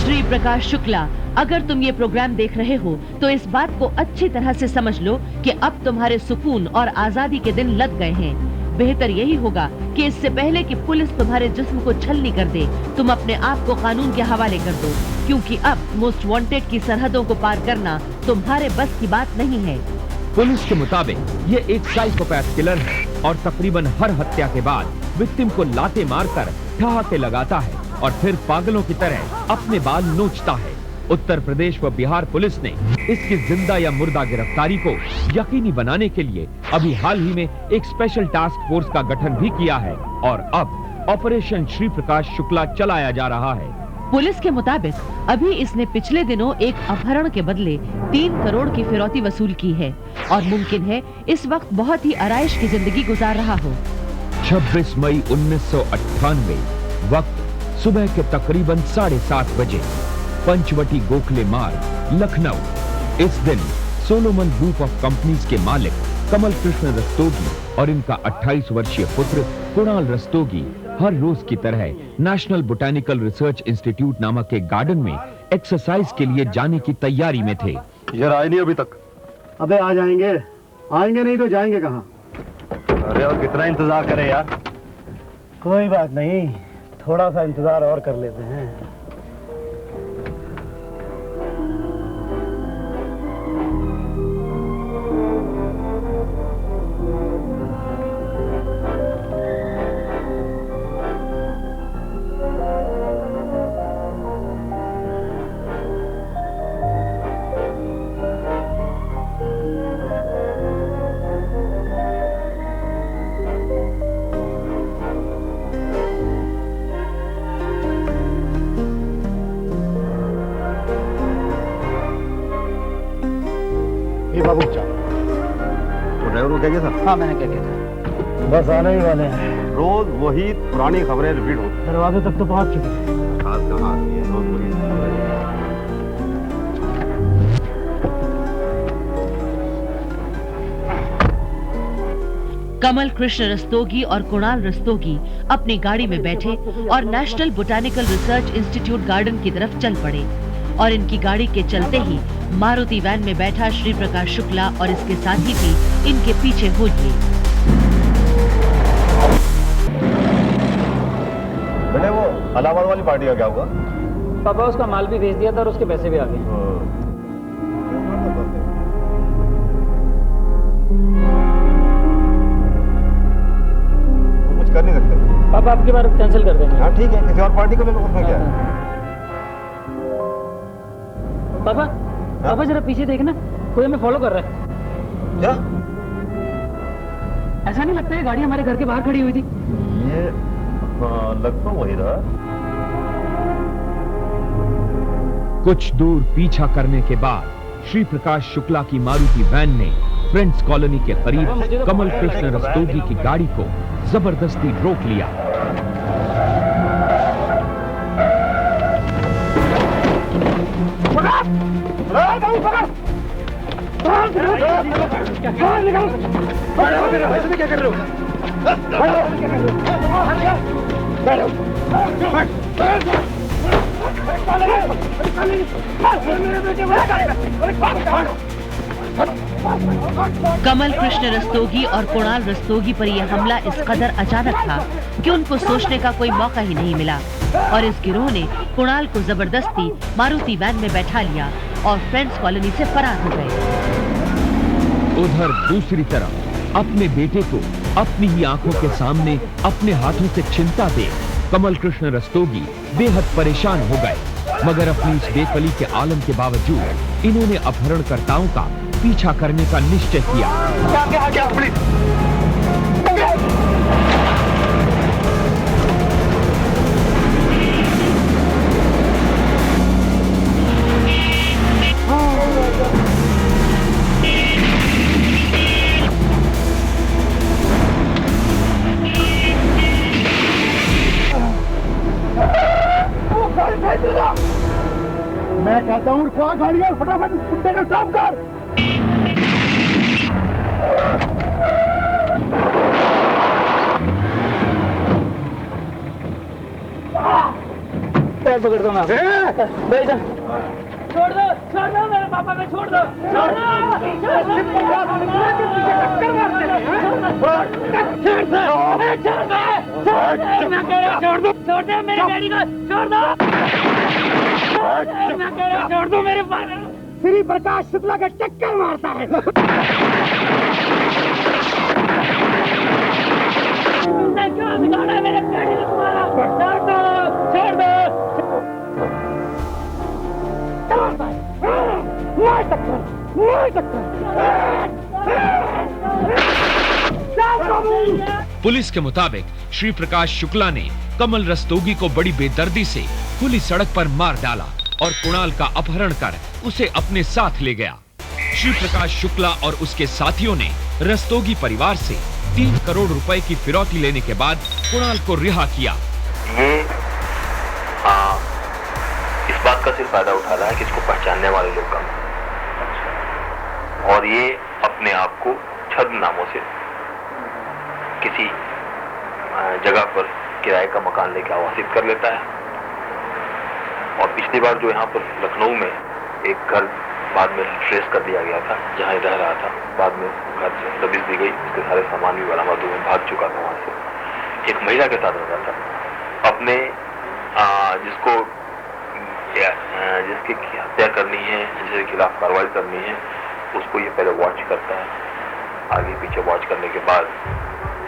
श्री प्रकाश शुक्ला, अगर तुम ये प्रोग्राम देख रहे हो तो इस बात को अच्छी तरह से समझ लो कि अब तुम्हारे सुकून और आजादी के दिन लग गए हैं। बेहतर यही होगा कि इससे पहले कि पुलिस तुम्हारे जिस्म को छलनी कर दे, तुम अपने आप को कानून के हवाले कर दो, क्योंकि अब मोस्ट वांटेड की सरहदों को पार करना तुम्हारे बस की बात नहीं है। पुलिस के मुताबिक ये एक साइकोपैथ किलर है और तकरीबन हर हत्या के बाद विक्टिम को लाते मारकर ठहाके लगाता है और फिर पागलों की तरह अपने बाल नोचता है। उत्तर प्रदेश व बिहार पुलिस ने इसकी जिंदा या मुर्दा गिरफ्तारी को यकीनी बनाने के लिए अभी हाल ही में एक स्पेशल टास्क फोर्स का गठन भी किया है और अब ऑपरेशन श्री प्रकाश शुक्ला चलाया जा रहा है। पुलिस के मुताबिक अभी इसने पिछले दिनों एक अपहरण के बदले 3 करोड़ की फिरौती वसूल की है और मुमकिन है इस वक्त बहुत ही आराइश की जिंदगी गुजार रहा हो। 26 मई 1998 वक्त सुबह के तकरीबन 7:30 बजे, पंचवटी गोखले मार्ग, लखनऊ। इस दिन सोलोमन ग्रुप ऑफ कंपनीज के मालिक कमल कृष्ण रस्तोगी और इनका 28 वर्षीय पुत्र कुणाल रस्तोगी हर रोज की तरह नेशनल बोटैनिकल रिसर्च इंस्टीट्यूट नामक एक गार्डन में एक्सरसाइज के लिए जाने की तैयारी में थे। यार आए नहीं अभी तक। अबे आ जाएंगे, आएंगे नहीं तो जाएंगे कहाँ? अरे और कितना इंतजार करें यार। कोई बात नहीं, थोड़ा सा इंतजार और कर लेते हैं। बाबू तो ड्राइवर को क्या किया था? हाँ मैंने क्या किया था, बस आने ही वाले हैं। रोज वही पुरानी खबरें रिपीट होती। दरवाजे तक तो पहुंच चुके हैं। खास कहाँ आती है, रोज वही। कमल कृष्ण रस्तोगी और कुणाल रस्तोगी अपनी गाड़ी में बैठे और national botanical research institute garden की तरफ चल पड़े और इनकी गाड़ी के चलते ही मारुति वैन में बैठा श्री प्रकाश शुक्ला और इसके साथी भी इनके पीछे हो लिए। बेटे वो इलाहाबाद वाली पार्टी का क्या हुआ? पापा उसका माल भी भेज दिया था और उसके पैसे भी आ गए। कुछ कर नहीं सकते पापा, आपकी बार कैंसिल कर देंगे। हाँ ठीक है, किसी और पार्टी को ले लो, उसमें क्या है। पापा पापा जरा पीछे देखना, कोई हमें फॉलो कर रहा है। क्या? ऐसा नहीं लगता है गाड़ी हमारे घर के बाहर खड़ी हुई थी? ये लग तो वही रहा। कुछ दूर पीछा करने के बाद श्री प्रकाश शुक्ला की मारुति वैन ने फ्रेंड्स कॉलोनी के करीब कमल कृष्ण रस्तोगी की गाड़ी को जबरदस्ती रोक लिया। क्या कर रहे हो? कमल कृष्ण रस्तोगी और कुणाल रस्तोगी पर यह हमला इस कदर अचानक था कि उनको सोचने का कोई मौका ही नहीं मिला और इस गिरोह ने कुणाल को जबरदस्ती मारुति वैन में बैठा लिया और फ्रेंड्स कॉलोनी से फरार हो गए। उधर दूसरी तरफ अपने बेटे को अपनी ही आंखों के सामने अपने हाथों से छिनता देख कमल कृष्ण रस्तोगी बेहद परेशान हो गए, मगर अपनी इस बेकली के आलम के बावजूद इन्होंने अपहरणकर्ताओं का पीछा करने का निश्चय किया। मैं कहता हूँ उठा गाड़ी और फटाफट कुत्ते का स्टॉप कर। पैर पकड़ता हूँ मैं। भाई साहब छोड़ दो मेरे पापा को, छोड़ दो, छोड़ दो मेरे डैडी को, छोड़ दो, छोड़ दो मेरे पापा। श्री प्रकाश शुक्ला का चक्कर मारता है। क्या बिगाड़ा है मेरे डैडी ने तुम्हारा? छोड़ दो, छोड़ दो। पुलिस के मुताबिक श्री प्रकाश शुक्ला ने कमल रस्तोगी को बड़ी बेदर्दी से खुली सड़क पर मार डाला और कुणाल का अपहरण कर उसे अपने साथ ले गया। श्री प्रकाश शुक्ला और उसके साथियों ने रस्तोगी परिवार से 3 करोड़ रुपए की फिरौती लेने के बाद कुणाल को रिहा किया। ये इस बात का सिर्फ फायदा उठा रहा है कि इसको पहचानने वाले लोग कम हैं। और ये अपने आप को छद्म नामों से किसी जगह पर किराए का मकान लेकर आवासित कर लेता है। और पिछली बार जो यहाँ पर लखनऊ में एक घर बाद में ट्रेस कर दिया गया था, जहाँ रह रहा था, बाद में घर से दबिश दी गई, उसके सारे सामान भी बरामद हुए, भाग चुका था वहाँ से। एक महिला के साथ रहता था, अपने जिसकी हत्या करनी है, जिसके खिलाफ कार्रवाई करनी है, उसको ये पहले वॉच करता है, आगे पीछे वॉच करने के बाद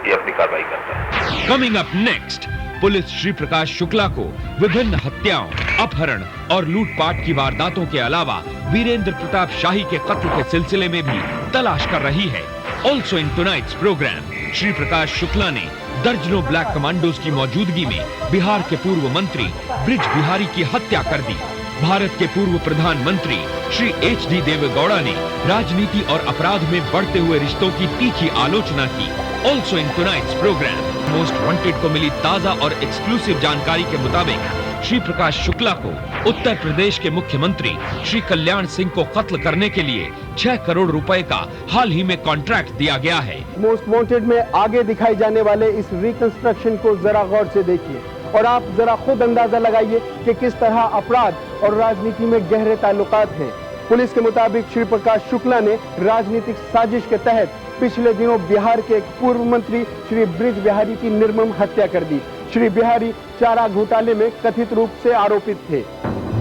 ये अपनी कार्रवाई करता है। Coming up next, police Shri Prakash Shukla को विभिन्न हत्याओं, अपहरण और लूटपाट की वारदातों के अलावा वीरेंद्र प्रताप शाही के कत्ल के सिलसिले में भी तलाश कर रही है। Also in tonight's program, Shri Prakash Shukla ने दर्जनों ब्लैक कमांडोज की मौजूदगी में बिहार के पूर्व मंत्री ब्रिज बिहारी की हत्या कर दी। भारत के पूर्व प्रधानमंत्री श्री HD देवेगौड़ा ने राजनीति और अपराध में बढ़ते हुए रिश्तों की तीखी आलोचना की। Also in tonight's programme, most wanted को मिली ताजा और एक्सक्लूसिव जानकारी के मुताबिक श्री प्रकाश शुक्ला को उत्तर प्रदेश के मुख्यमंत्री श्री कल्याण सिंह को कत्ल करने के लिए 6 करोड़ रुपए का हाल ही में कॉन्ट्रैक्ट दिया गया है। मोस्ट वांटेड में आगे दिखाई जाने वाले इस रिकंस्ट्रक्शन को जरा गौर से देखिए और आप जरा खुद अंदाजा लगाइए कि किस तरह अपराध और राजनीति में गहरे ताल्लुकात हैं। पुलिस के मुताबिक श्री प्रकाश शुक्ला ने राजनीतिक साजिश के तहत पिछले दिनों बिहार के एक पूर्व मंत्री श्री ब्रिज बिहारी की निर्मम हत्या कर दी। श्री बिहारी चारा घोटाले में कथित रूप से आरोपित थे।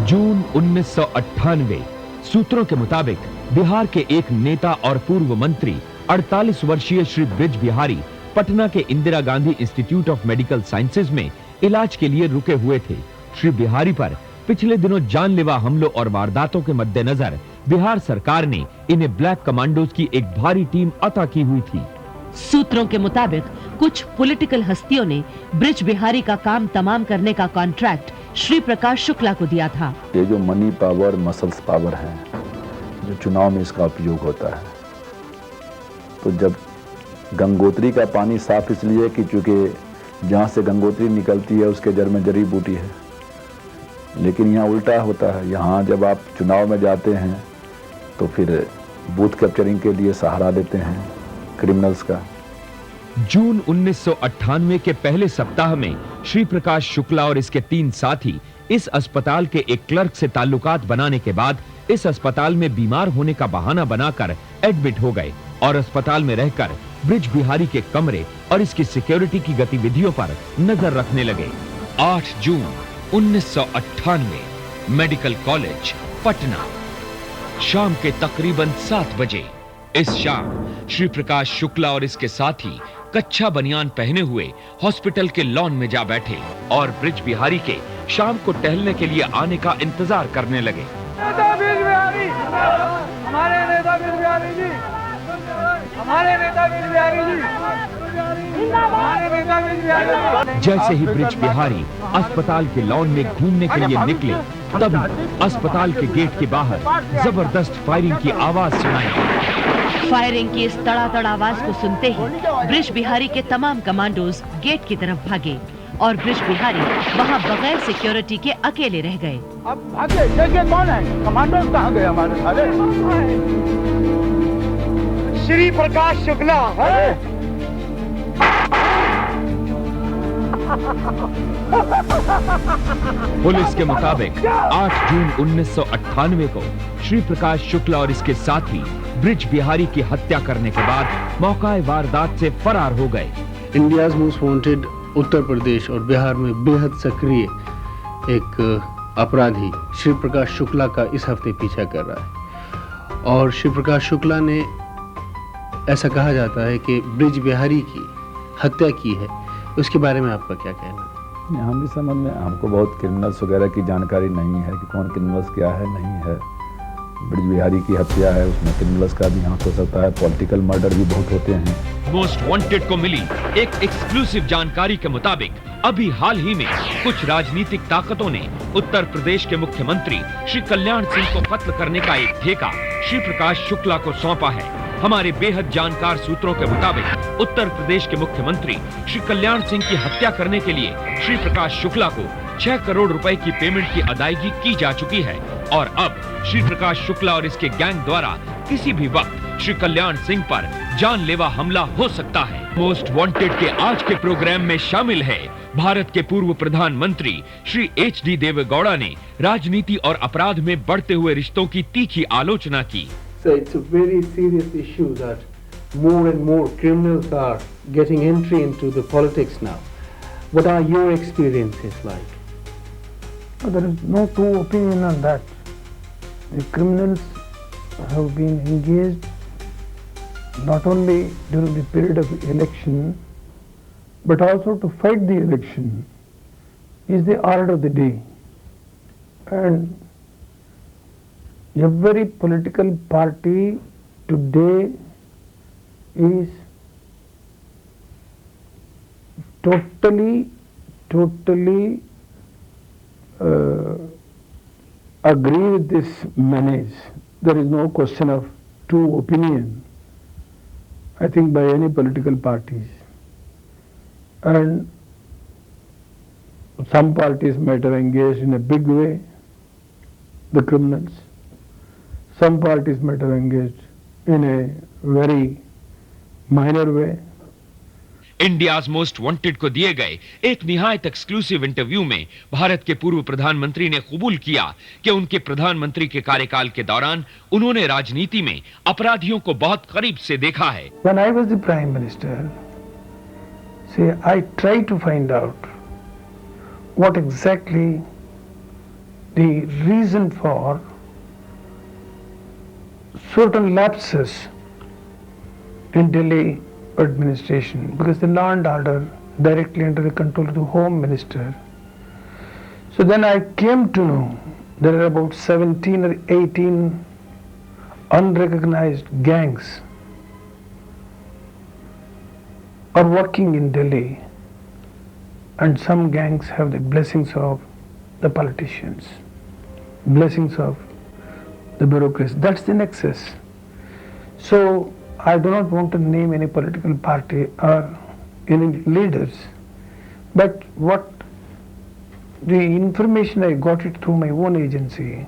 जून 1998, सूत्रों के मुताबिक बिहार के एक नेता और पूर्व मंत्री 48 वर्षीय श्री ब्रिज बिहारी पटना के Indira Gandhi institute of medical sciences में इलाज के लिए रुके हुए थे। श्री बिहारी पर पिछले दिनों जानलेवा हमलों और वारदातों के मद्देनजर बिहार सरकार ने इन्हें ब्लैक कमांडोज की एक भारी टीम अता की हुई थी। सूत्रों के मुताबिक कुछ पॉलिटिकल हस्तियों ने ब्रिज बिहारी का काम तमाम करने का कॉन्ट्रैक्ट श्री प्रकाश शुक्ला को दिया था। ये जो मनी पावर, मसल्स पावर है, जो चुनाव में इसका उपयोग होता है, तो जब गंगोत्री का पानी साफ इसलिए कि चूंकि जहाँ से गंगोत्री निकलती है उसके जड़ में जड़ी बूटी है, लेकिन यहाँ उल्टा होता है। यहाँ जब आप चुनाव में जाते हैं तो फिर बूथ कैप्चरिंग के लिए सहारा देते हैं क्रिमिनल्स का। जून 1998 के पहले सप्ताह में श्री प्रकाश शुक्ला और इसके 3 साथी इस अस्पताल के एक क्लर्क से ताल्लुकात बनाने के बाद इस अस्पताल में बीमार होने का बहाना बनाकर एडमिट हो गए और अस्पताल में रहकर ब्रिज बिहारी के कमरे और इसकी सिक्योरिटी की गतिविधियों पर नजर रखने लगे। 8 जून 1998, मेडिकल कॉलेज पटना, शाम के तकरीबन 7 बजे। इस शाम श्री प्रकाश शुक्ला और इसके साथी कच्चा बनियान पहने हुए हॉस्पिटल के लॉन में जा बैठे और ब्रिज बिहारी के शाम को टहलने के लिए आने का इंतजार करने लगे। नेता ब्रिज बिहारी, हमारे नेता ब्रिज बिहारी जी, हमारे नेता ब्रिज बिहारी जी, हमारे नेता ब्रिज बिहारी। जैसे ही ब्रिज बिहारी अस्पताल के लॉन में घूमने के लिए निकले, तभी अस्पताल के गेट के बाहर जबरदस्त फायरिंग की आवाज सुनाई। फायरिंग की इस तड़ातड़ आवाज को सुनते ही ब्रिज बिहारी के तमाम कमांडोज गेट की तरफ भागे और ब्रिज बिहारी वहां बगैर सिक्योरिटी के अकेले रह गए। अब भागे, देखिए कौन है, कमांडोज कहाँ गए हमारे सारे? श्री प्रकाश शुक्ला है। पुलिस के मुताबिक 8 जून 1998 को श्री प्रकाश शुक्ला और इसके साथी ब्रिज बिहारी की हत्या करने के बाद मौका वारदात से फरार हो गए। India's most wanted Uttar Pradesh और बिहार में बेहद सक्रिय एक अपराधी श्री प्रकाश शुक्ला का इस हफ्ते पीछा कर रहा है। और श्री प्रकाश शुक्ला ने, ऐसा कहा जाता है कि ब्रिज बिहारी की हत्या की है। उसके बारे में आपका क्या कहना है? हम इस संबंध में, हमको बहुत क्रिमिनल्स वगैरह की जानकारी नहीं है कि कौन क्रिमिनल्स क्या है नहीं है। ब्रिज बिहारी की हत्या है, उसमें क्रिमिनल्स का भी हाथ हो सकता है, पॉलिटिकल मर्डर भी बहुत होते हैं। मोस्ट वांटेड को मिली एक एक्सक्लूसिव जानकारी के मुताबिक अभी हाल ही में कुछ राजनीतिक ताकतों ने उत्तर प्रदेश के मुख्यमंत्री श्री कल्याण सिंह को कत्ल करने का एक ठेका श्री प्रकाश शुक्ला को सौंपा है। हमारे बेहद जानकार सूत्रों के मुताबिक उत्तर प्रदेश के मुख्यमंत्री श्री कल्याण सिंह की हत्या करने के लिए श्री प्रकाश शुक्ला को 6 करोड़ रुपए की पेमेंट की अदायगी की जा चुकी है और अब श्री प्रकाश शुक्ला और इसके गैंग द्वारा किसी भी वक्त श्री कल्याण सिंह पर जानलेवा हमला हो सकता है। मोस्ट वांटेड के आज के प्रोग्राम में शामिल है भारत के पूर्व प्रधानमंत्री श्री HD देवेगौड़ा ने राजनीति और अपराध में बढ़ते हुए रिश्तों की तीखी आलोचना की। So it's a very serious issue that more and more criminals are getting entry into the politics now. What are your experiences like? There is no two opinion on that. The criminals have been engaged not only during the period of election, but also to fight the election is the order of the day. And every political party today is totally agree with this menace. There is no question of two opinion, I think, by any political parties. And some parties might have engaged in a big way, the criminals. Some parties might have engaged in a very minor way. India's most wanted को दिए गए एक निहायत exclusive interview में भारत के पूर्व प्रधानमंत्री ने कबूल किया कि उनके प्रधानमंत्री के कार्यकाल के दौरान उन्होंने राजनीति में अपराधियों को बहुत करीब से देखा है। When I was the Prime Minister, see, I tried to find out what exactly the reason for certain lapses in Delhi administration, because the law and order directly under the control of the Home Minister. So then I came to know there are about 17 or 18 unrecognized gangs are working in Delhi, and some gangs have the blessings of the politicians, blessings of the bureaucracy. That's the nexus. So I do not want to name any political party or any leaders, but what the information I got it through my own agency,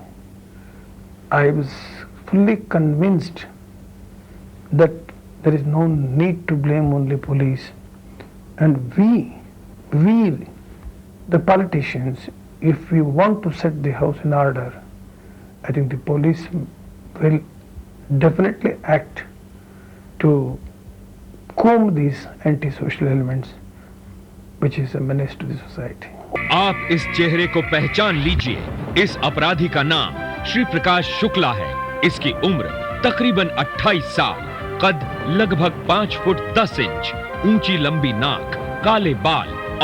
I was fully convinced that there is no need to blame only police, and we the politicians, if we want to set the house in order, I think the police will definitely act to comb these anti-social elements, which is a menace to the society. आप इस चेहरे को पहचान लीजिए। इस अपराधी का नाम श्री प्रकाश शुक्ला है। इसकी उम्र तकरीबन 28 साल, कद लगभग 5 फुट 10 इंच, ऊंची लंबी नाक, काले बाल,